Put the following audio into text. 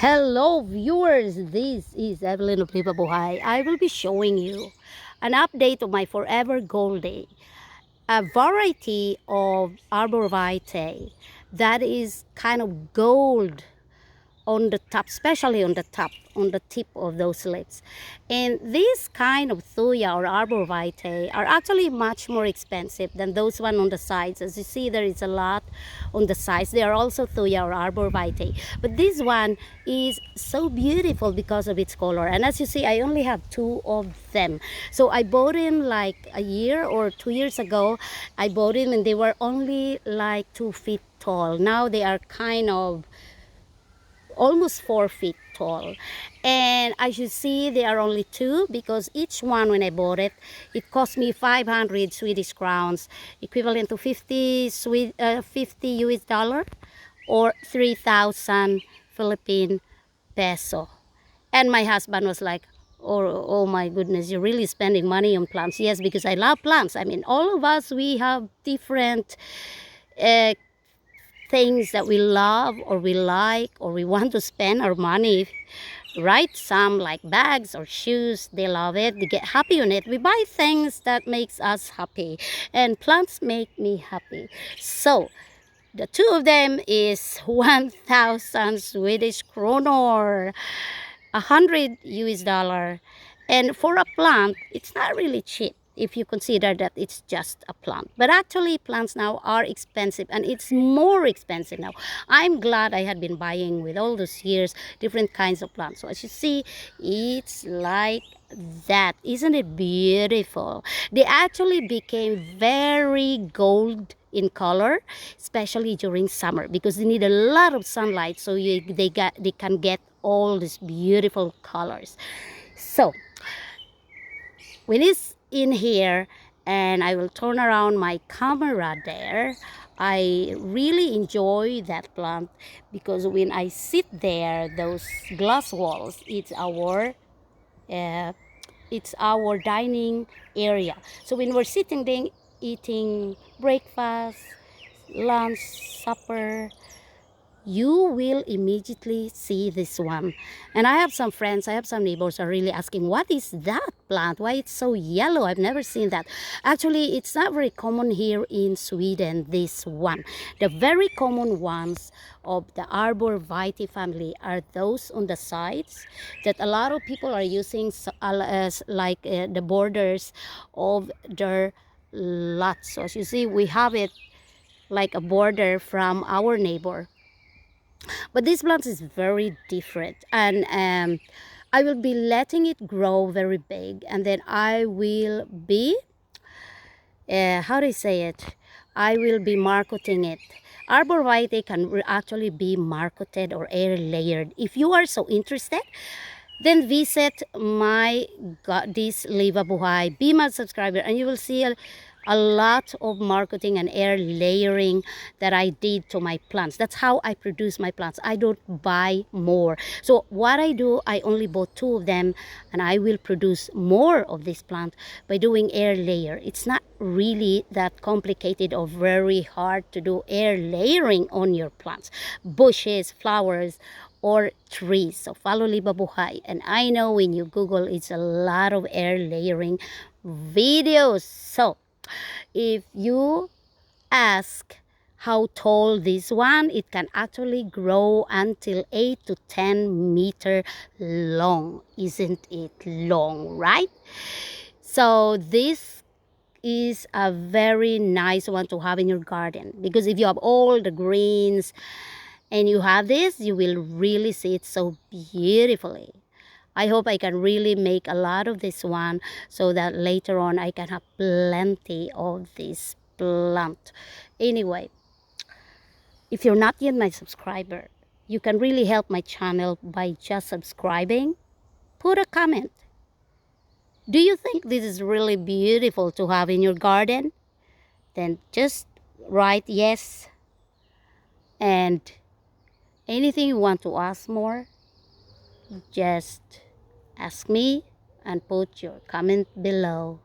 Hello viewers, this is Evelyn of Lipa Buhay. I will be showing you an update of my Forever Goldie, a variety of arborvitae that is kind of gold on the top, especially on the top, on the tip of those lips. And these kind of thuya or arborvitae are actually much more expensive than those one on the sides. As you see, there is a lot on the sides. They are also thuya or arborvitae. But this one is so beautiful because of its color. And as you see, I only have two of them. So I bought them like a year or 2 years ago. I bought them and they were only like 2 feet tall. Now they are kind of almost 4 feet tall, and as you see they are only two because each one, when I bought it, it cost me 500 Swedish crowns, equivalent to 50 US dollar or 3,000 Philippine peso. And my husband was like, oh my goodness, you're really spending money on plants. Yes, because I love plants. I mean, all of us, we have different uh, things that we love or we like or we want to spend our money, right? Some like bags or shoes, they love it, they get happy on it. We buy things that makes us happy, and plants make me happy. So the two of them is 1,000 Swedish kronor, 100 US dollar. And for a plant, it's not really cheap if you consider that it's just a plant. But actually, plants now are expensive, and it's more expensive now. I'm glad I had been buying with all those years different kinds of plants. So as you see, it's like that. Isn't it beautiful? They actually became very gold in color, especially during summer, because they need a lot of sunlight, so they can get all these beautiful colors. So when it's in here and I will turn around my camera there, I really enjoy that plant because when I sit there, those glass walls, uh, it's our dining area. So when we're sitting there eating breakfast, lunch, supper, you will immediately see this one. And I have some friends, I have some neighbors are really asking, what is that plant? Why it's so yellow? I've never seen that. Actually, it's not very common here in Sweden, this one. The very common ones of the arborvitae family are those on the sides that a lot of people are using as like the borders of their lots. So as you see, we have it like a border from our neighbor. But this plant is very different, and I will be letting it grow very big, and then I will be how do I say it, I will be marketing it. Arborvitae can actually be marketed or air layered. If you are so interested, then visit my Goddess Lipa Buhay, be my subscriber, and you will see a lot of marketing and air layering that I did to my plants. That's how I produce my plants. I don't buy more. So what I do, I only bought two of them, and I will produce more of this plant by doing air layer. It's not really that complicated or very hard to do air layering on your plants, bushes, flowers, or trees. So follow Lipa Buhay. And I know when you Google, it's a lot of air layering videos. So if you ask how tall this one, it can actually grow until 8 to 10 meter long. Isn't it long, right? So this is a very nice one to have in your garden, because if you have all the greens and you have this, you will really see it so beautifully. I hope I can really make a lot of this one so that later on I can have plenty of this plant. Anyway, if you're not yet my subscriber, you can really help my channel by just subscribing. Put a comment. Do you think this is really beautiful to have in your garden? Then just write yes. And anything you want to ask more, just ask me and put your comment below.